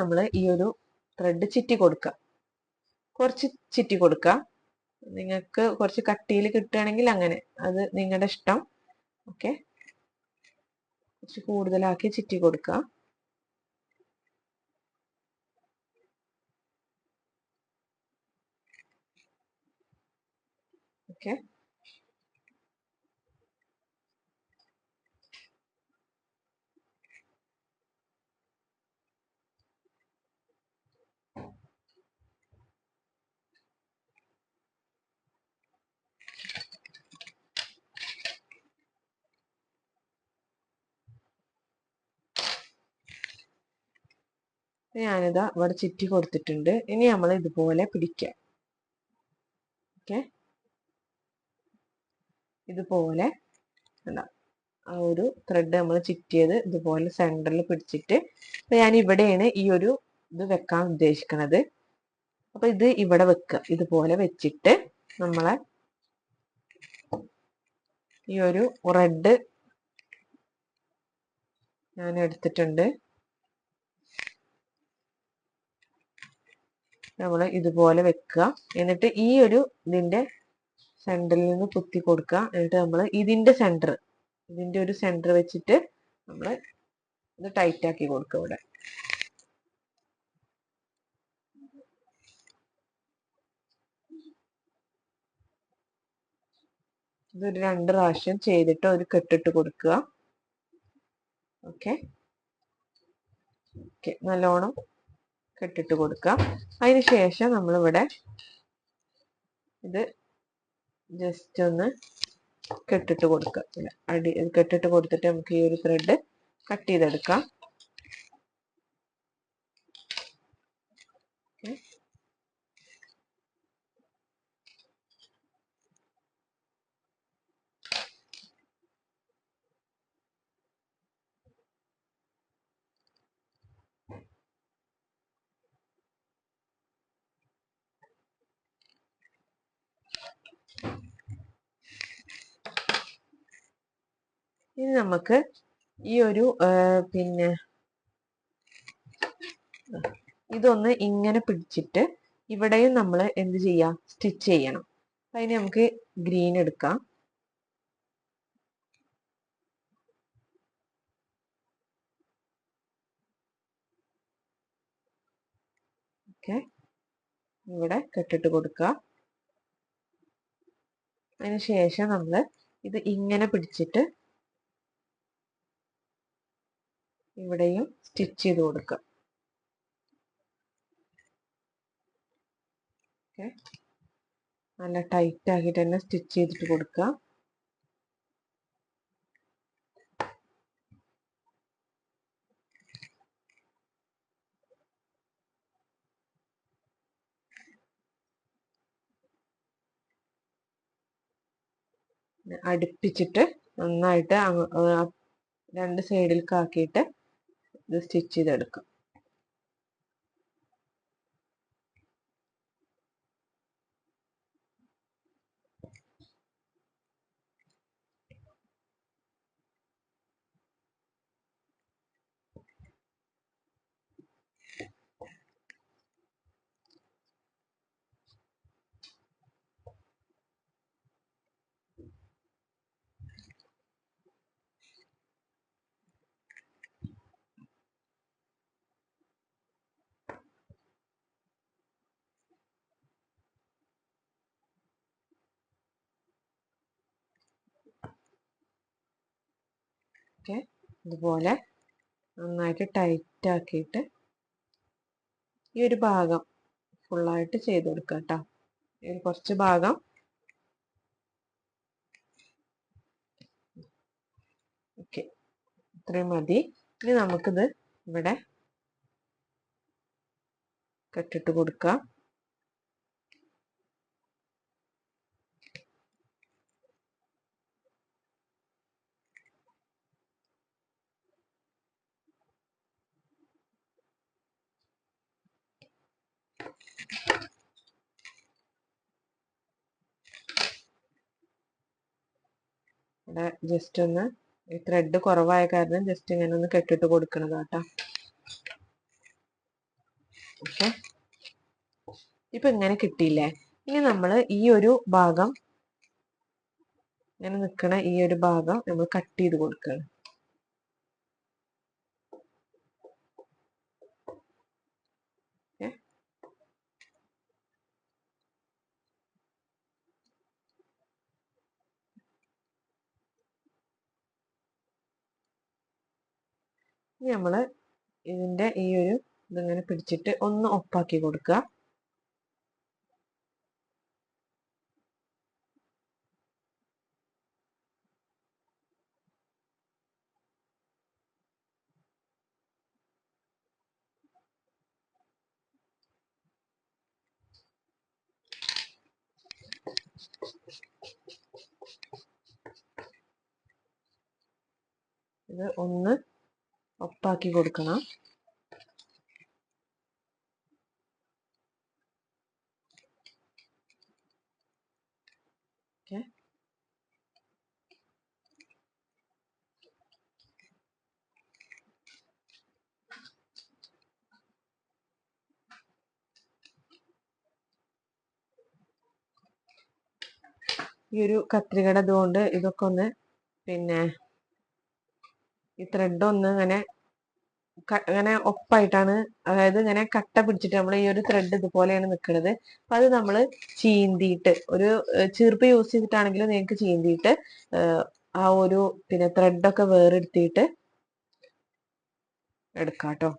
നമ്മൾ ഈ ഒരു ത്രെഡ് ചിറ്റി കൊടുക്കുക. കുറച്ച് ചിറ്റി കൊടുക്കുക. നിങ്ങൾക്ക് കുറച്ച് കട്ടിയിൽ കിട്ടുകയാണെങ്കിൽ അങ്ങനെ, അത് നിങ്ങളുടെ ഇഷ്ടം. ഓക്കെ, കുറച്ച് കൂടുതലാക്കി ചിറ്റി കൊടുക്കുക. ഓക്കെ, ഞാനിതാ ഇവിടെ ചുറ്റി കൊടുത്തിട്ടുണ്ട്. ഇനി നമ്മൾ ഇതുപോലെ പിടിക്കാം. ഓക്കെ, ഇതുപോലെ ആ ഒരു ത്രെഡ് നമ്മൾ ചുറ്റിയത് ഇതുപോലെ സെന്ററിൽ പിടിച്ചിട്ട്, ഞാൻ ഇവിടെയാണ് ഈ ഒരു ഇത് വെക്കാൻ ഉദ്ദേശിക്കുന്നത്. അപ്പൊ ഇത് ഇവിടെ വെക്കുക. ഇതുപോലെ വെച്ചിട്ട് നമ്മളെ ഈ ഒരു റെഡ് ഞാൻ എടുത്തിട്ടുണ്ട്. നമ്മൾ ഇതുപോലെ വെക്കുക. എന്നിട്ട് ഈ ഒരു ഇതിന്റെ സെന്ററിൽ നിന്ന് കുത്തി കൊടുക്കുക. എന്നിട്ട് നമ്മൾ ഇതിന്റെ ഒരു സെന്റർ വെച്ചിട്ട് നമ്മൾ ഇത് ടൈറ്റ് ആക്കി കൊടുക്കുക. ഇവിടെ ഇതൊരു 2 പ്രാവശ്യം ചെയ്തിട്ട് ഒരു കെട്ടിട്ട് കൊടുക്കുക. ഓക്കെ, നല്ലോണം കെട്ടിട്ട് കൊടുക്കുക. അതിന് ശേഷം നമ്മളിവിടെ ഇത് ജസ്റ്റ് ഒന്ന് കെട്ടിട്ട് കൊടുക്കുക. കെട്ടിട്ട് കൊടുത്തിട്ട് നമുക്ക് ഈ ഒരു ത്രെഡ് കട്ട് ചെയ്തെടുക്കാം. ഇനി നമുക്ക് ഈ ഒരു പിന്നെ ഇതൊന്ന് ഇങ്ങനെ പിടിച്ചിട്ട് ഇവിടെയും നമ്മൾ എന്ത് ചെയ്യാം, സ്റ്റിച്ച് ചെയ്യണം. അതിന് നമുക്ക് ഗ്രീൻ എടുക്കാം. ഓക്കെ, ഇവിടെ കെട്ടിട്ട് കൊടുക്കുക. അതിന് ശേഷം നമ്മൾ ഇത് ഇങ്ങനെ പിടിച്ചിട്ട് ഇവിടെയും സ്റ്റിച്ച് ചെയ്ത് കൊടുക്കുക. ഓക്കെ, നല്ല ടൈറ്റ് ആക്കിയിട്ട് തന്നെ സ്റ്റിച്ച് ചെയ്തിട്ട് കൊടുക്കുക. അടുപ്പിച്ചിട്ട് നന്നായിട്ട് 2 സൈഡിലേക്ക് ആക്കിയിട്ട് ഇത് സ്റ്റിച്ച് ചെയ്തെടുക്കാം. ഓക്കെ, ഇതുപോലെ നന്നായിട്ട് ടൈറ്റ് ആക്കിയിട്ട് ഈ ഒരു ഭാഗം ഫുള്ളായിട്ട് ചെയ്ത് കൊടുക്കുക കേട്ടോ. ഈ കുറച്ച് ഭാഗം ഓക്കെ, ഇത്രയും മതി. ഇനി നമുക്കിത് ഇവിടെ കെട്ടിട്ട് കൊടുക്കാം. ഇവിടെ ജസ്റ്റ് ഒന്ന് ഈ ത്രെഡ് കുറവായ കാരണം ജസ്റ്റ് ഇങ്ങനെ ഒന്ന് കെട്ടിട്ട് കൊടുക്കണതാ കേട്ടോ. ഓക്കെ, ഇപ്പൊ ഇങ്ങനെ കിട്ടിയില്ലേ. ഇനി നമ്മൾ ഈ ഒരു ഭാഗം, ഇങ്ങനെ നിൽക്കണ ഈ ഒരു ഭാഗം നമ്മൾ കട്ട് ചെയ്ത് കൊടുക്കുകയാണ്. ഇനി നമ്മൾ ഇതിന്റെ ഈ ഒരു ഇതിങ്ങനെ പിടിച്ചിട്ട് ഒന്ന് ഒപ്പാക്കി കൊടുക്കുക. ഇത് ഒന്ന് ഒപ്പാക്കി കൊടുക്കണം. ഓക്കെ, ഈ ഒരു കത്രികയുടെ ഇതുകൊണ്ട് ഇതൊക്കെ ഒന്ന് പിന്നെ ഈ ത്രെഡ് ഒന്ന് ഇങ്ങനെ ഒപ്പായിട്ടാണ്, അതായത് ഇങ്ങനെ കട്ട പിടിച്ചിട്ട് നമ്മൾ ഈ ഒരു ത്രെഡ് ഇതുപോലെയാണ് നിൽക്കുന്നത്. അപ്പൊ അത് നമ്മൾ ചീന്തിയിട്ട് ഒരു ചീർപ്പ് യൂസ് ചെയ്തിട്ടാണെങ്കിലും നിങ്ങൾക്ക് ചീന്തിയിട്ട് ആ ഒരു പിന്നെ ത്രെഡൊക്കെ വേറെടുത്തിട്ട് എടുക്കാം കേട്ടോ.